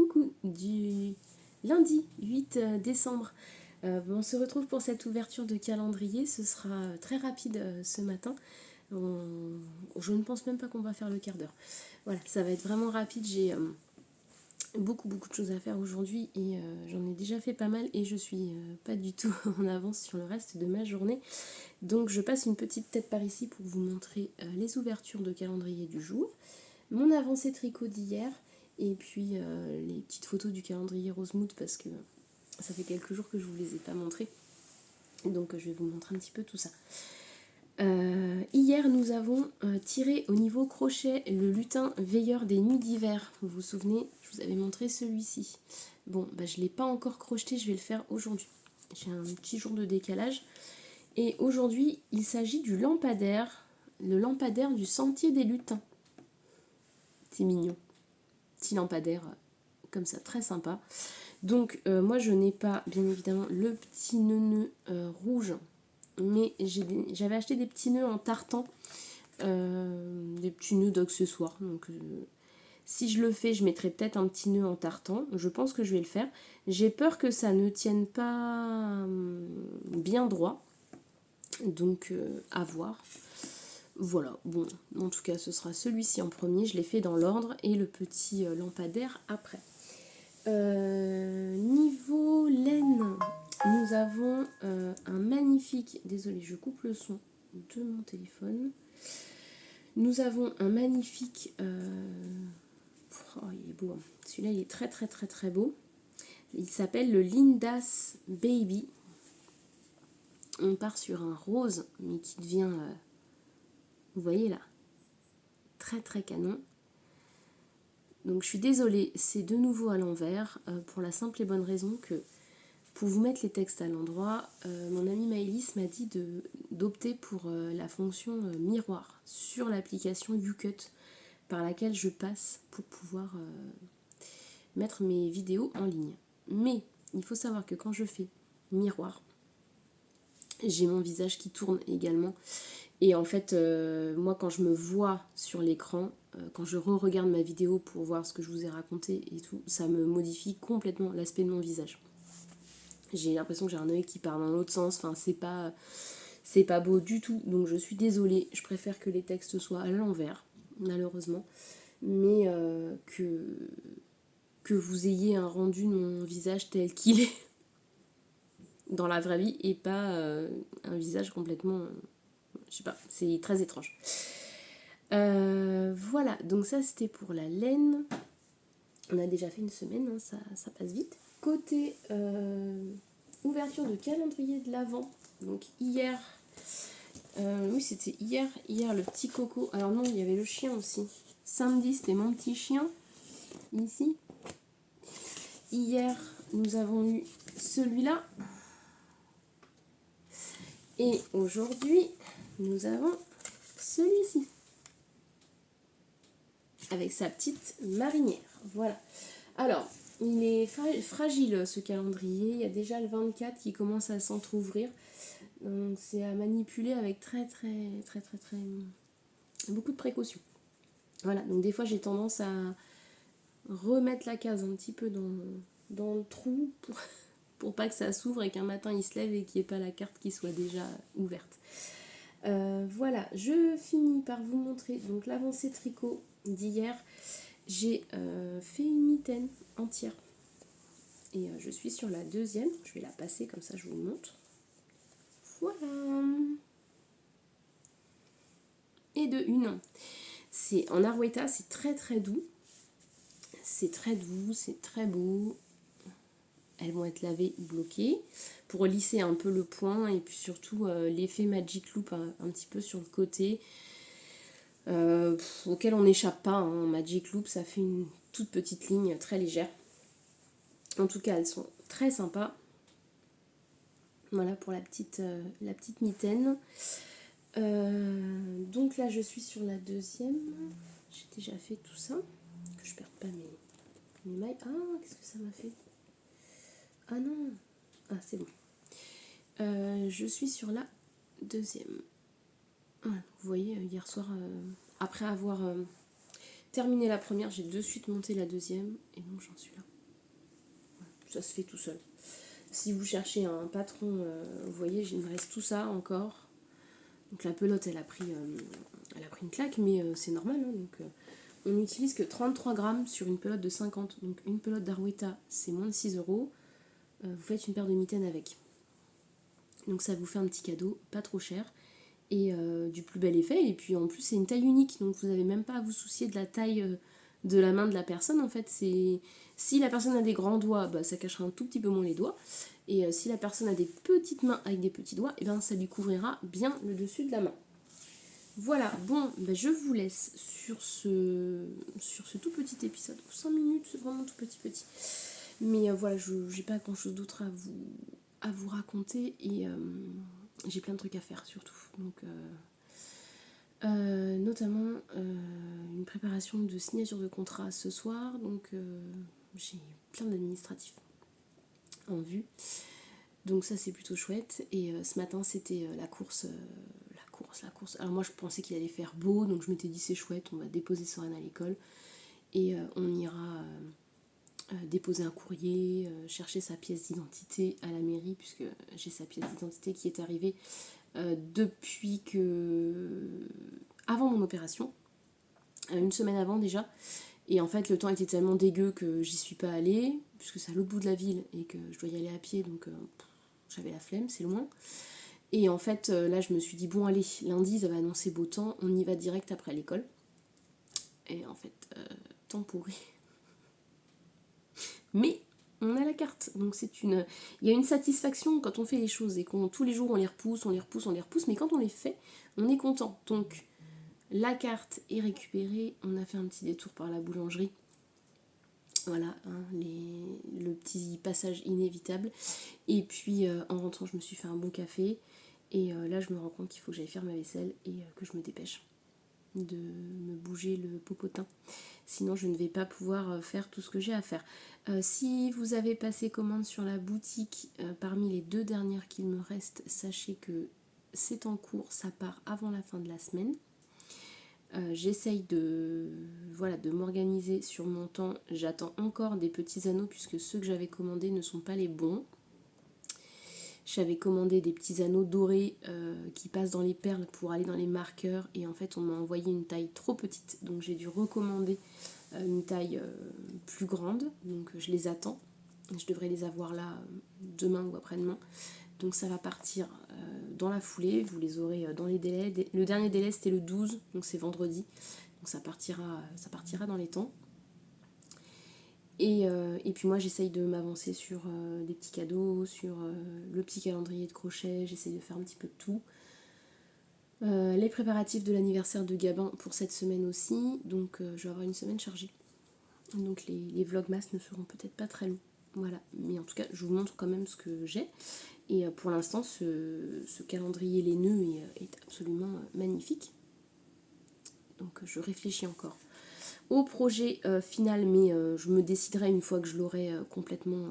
coucou du lundi 8 décembre. On se retrouve pour cette ouverture de calendrier, ce sera très rapide ce matin. Je ne pense même pas qu'on va faire le quart d'heure. Voilà, ça va être vraiment rapide, j'ai beaucoup de choses à faire aujourd'hui et j'en ai déjà fait pas mal et je suis pas du tout en avance sur le reste de ma journée. Donc je passe une petite tête par ici pour vous montrer les ouvertures de calendrier du jour, mon avancée tricot d'hier et puis les petites photos du calendrier Rosemood parce que ça fait quelques jours que je vous les ai pas montrées. Donc je vais vous montrer un petit peu tout ça. Hier nous avons tiré au niveau crochet le lutin veilleur des nuits d'hiver. Vous vous souvenez, je vous avais montré celui-ci. Bon, je ne l'ai pas encore crocheté, je vais le faire aujourd'hui. J'ai un petit jour de décalage. Et aujourd'hui, il s'agit du lampadaire, le lampadaire du sentier des lutins. C'est mignon. Petit lampadaire comme ça, très sympa. Donc moi je n'ai pas bien évidemment le petit nœud rouge, mais j'avais acheté des petits nœuds en tartan, des petits nœuds d'accessoires. Donc si je le fais, je mettrai peut-être un petit nœud en tartan. Je pense que je vais le faire. J'ai peur que ça ne tienne pas bien droit. Donc à voir. Voilà, bon, en tout cas ce sera celui-ci en premier, je l'ai fait dans l'ordre, et le petit lampadaire après. Niveau laine, nous avons un magnifique, désolé je coupe le son de mon téléphone, nous avons un magnifique, oh il est beau, hein. Celui-là il est très beau, il s'appelle le Lindas Baby. On part sur un rose mais qui devient, vous voyez là, très canon. Donc je suis désolée, c'est de nouveau à l'envers, pour la simple et bonne raison que pour vous mettre les textes à l'endroit, mon amie Maëlys m'a dit d'opter pour la fonction miroir sur l'application YouCut par laquelle je passe pour pouvoir mettre mes vidéos en ligne. Mais il faut savoir que quand je fais miroir, j'ai mon visage qui tourne également. Et en fait, moi quand je me vois sur l'écran, quand je re-regarde ma vidéo pour voir ce que je vous ai raconté et tout, ça me modifie complètement l'aspect de mon visage. J'ai l'impression que j'ai un œil qui part dans l'autre sens, enfin c'est pas beau du tout, donc je suis désolée, je préfère que les textes soient à l'envers, malheureusement, mais que vous ayez un rendu de mon visage tel qu'il est dans la vraie vie et pas un visage complètement, je sais pas, c'est très étrange. Voilà, donc ça c'était pour la laine. On a déjà fait une semaine, hein, ça passe vite. Côté ouverture de calendrier de l'Avent, donc hier, oui c'était hier le petit coco. Alors non, il y avait le chien aussi. Samedi c'était mon petit chien, ici. Hier nous avons eu celui-là. Et aujourd'hui nous avons celui-ci. Avec sa petite marinière. Voilà. Alors, il est fragile ce calendrier. Il y a déjà le 24 qui commence à s'entrouvrir. Donc c'est à manipuler avec très beaucoup de précautions. Voilà, donc des fois j'ai tendance à remettre la case un petit peu dans le trou pour pas que ça s'ouvre et qu'un matin il se lève et qu'il n'y ait pas la carte qui soit déjà ouverte. Voilà, je finis par vous montrer donc l'avancée tricot d'hier. J'ai fait une mitaine entière et je suis sur la deuxième. Je vais la passer comme ça, je vous montre. Voilà. Et de une. C'est en Arweta, c'est très doux. C'est très doux, c'est très beau. Elles vont être lavées, bloquées pour lisser un peu le point et puis surtout l'effet Magic Loop un petit peu sur le côté. Auquel on n'échappe pas, hein. Magic Loop, ça fait une toute petite ligne très légère. En tout cas, elles sont très sympas. Voilà pour la petite mitaine. Donc là, je suis sur la deuxième. J'ai déjà fait tout ça. Que je ne perde pas mes mailles. Ah, qu'est-ce que ça m'a fait? Ah non. Ah, c'est bon. Je suis sur la deuxième. Vous voyez, hier soir, après avoir terminé la première, j'ai de suite monté la deuxième, et donc j'en suis là. ça se fait tout seul. Si vous cherchez un patron, vous voyez, il me reste tout ça encore. Donc la pelote, elle a pris une claque, mais c'est normal. Hein, donc, on n'utilise que 33 grammes sur une pelote de 50. Donc une pelote d'Arwetta, c'est moins de 6 euros. Vous faites une paire de mitaines avec. Donc ça vous fait un petit cadeau, pas trop cher. Et du plus bel effet. Et puis en plus, c'est une taille unique. Donc vous n'avez même pas à vous soucier de la taille de la main de la personne. En fait, si la personne a des grands doigts, bah, ça cachera un tout petit peu moins les doigts. Et si la personne a des petites mains avec des petits doigts, et ben ça lui couvrira bien le dessus de la main. Voilà, bon, ben je vous laisse sur ce tout petit épisode. 5 minutes, c'est vraiment tout petit. Mais voilà, je n'ai pas grand chose d'autre à vous raconter et j'ai plein de trucs à faire surtout. Donc, notamment une préparation de signature de contrat ce soir. Donc, j'ai plein d'administratifs en vue. Donc ça c'est plutôt chouette. Et ce matin c'était la course. Alors moi je pensais qu'il allait faire beau, donc je m'étais dit c'est chouette, on va déposer Soren à l'école. Et on ira déposer un courrier, chercher sa pièce d'identité à la mairie, puisque j'ai sa pièce d'identité qui est arrivée depuis avant mon opération, une semaine avant déjà. Et en fait le temps était tellement dégueu que j'y suis pas allée, puisque c'est à l'autre bout de la ville et que je dois y aller à pied, donc j'avais la flemme, c'est loin. Et en fait là je me suis dit bon allez, lundi ça va annoncer beau temps, on y va direct après l'école. Et en fait, temps pourri. Mais on a la carte, donc il y a une satisfaction quand on fait les choses et tous les jours on les repousse, mais quand on les fait, on est content. Donc la carte est récupérée, on a fait un petit détour par la boulangerie. Voilà, hein, le petit passage inévitable. Et puis en rentrant, je me suis fait un bon café. Et là, je me rends compte qu'il faut que j'aille faire ma vaisselle et que je me dépêche de me bouger le popotin. Sinon, je ne vais pas pouvoir faire tout ce que j'ai à faire. Si vous avez passé commande sur la boutique, parmi les 2 dernières qu'il me reste, sachez que c'est en cours, ça part avant la fin de la semaine. J'essaye de m'organiser sur mon temps. J'attends encore des petits anneaux puisque ceux que j'avais commandés ne sont pas les bons. J'avais commandé des petits anneaux dorés qui passent dans les perles pour aller dans les marqueurs et en fait on m'a envoyé une taille trop petite, donc j'ai dû recommander une taille plus grande, donc je les attends. Je devrais les avoir là demain ou après-demain. Donc ça va partir dans la foulée, vous les aurez dans les délais. Le dernier délai c'était le 12, donc c'est vendredi. Donc ça partira dans les temps. Et puis moi j'essaye de m'avancer sur des petits cadeaux, sur le petit calendrier de crochet, j'essaye de faire un petit peu de tout. Les préparatifs de l'anniversaire de Gabin pour cette semaine aussi, donc je vais avoir une semaine chargée. Donc les vlogmas ne seront peut-être pas très longs. Voilà, mais en tout cas je vous montre quand même ce que j'ai. Et pour l'instant ce calendrier les nœuds est absolument magnifique. Donc je réfléchis encore au projet final, mais je me déciderai une fois que je l'aurai complètement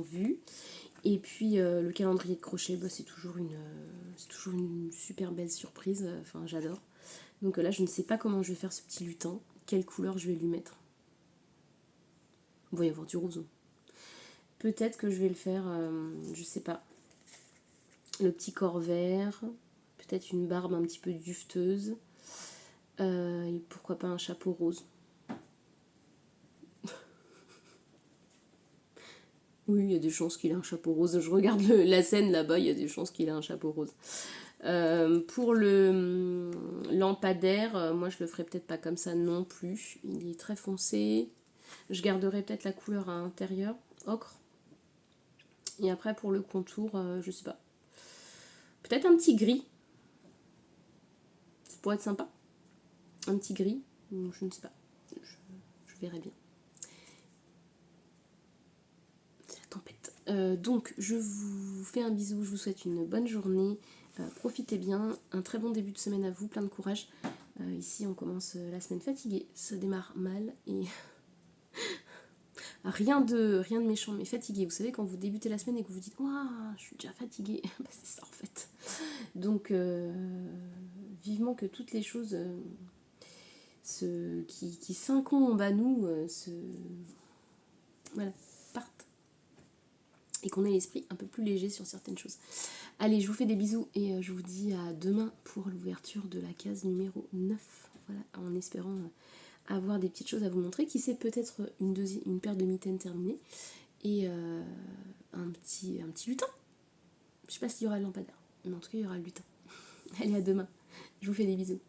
vu. Et puis le calendrier de crochet, bah, c'est toujours une super belle surprise, enfin j'adore. Donc là je ne sais pas comment je vais faire ce petit lutin, quelle couleur je vais lui mettre. Il va y avoir du rose. Peut-être que je vais le faire, je sais pas, le petit corps vert, peut-être une barbe un petit peu dufteuse, et pourquoi pas un chapeau rose. Oui, il y a des chances qu'il ait un chapeau rose. Je regarde la scène là-bas, il y a des chances qu'il ait un chapeau rose. Pour le lampadaire, moi je le ferai peut-être pas comme ça non plus. Il est très foncé. Je garderai peut-être la couleur à l'intérieur, ocre. Et après pour le contour, je sais pas. Peut-être un petit gris. Ça pourrait être sympa. Un petit gris. Je ne sais pas. Je verrai bien. C'est la tempête. Donc je vous fais un bisou, je vous souhaite une bonne journée. Profitez bien, un très bon début de semaine à vous, plein de courage. Ici on commence la semaine fatiguée, ça démarre mal et rien de méchant mais fatigué. Vous savez quand vous débutez la semaine et que vous vous dites waouh je suis déjà fatiguée, bah, c'est ça en fait. Donc vivement que toutes les choses qui s'incombent à nous voilà, et qu'on ait l'esprit un peu plus léger sur certaines choses. Allez, je vous fais des bisous et je vous dis à demain pour l'ouverture de la case numéro 9. Voilà, en espérant avoir des petites choses à vous montrer. Qui sait, peut-être une paire de mitaines terminée et un petit lutin. Je sais pas s'il y aura le lampadaire, mais en tout cas il y aura le lutin. Allez, à demain. Je vous fais des bisous.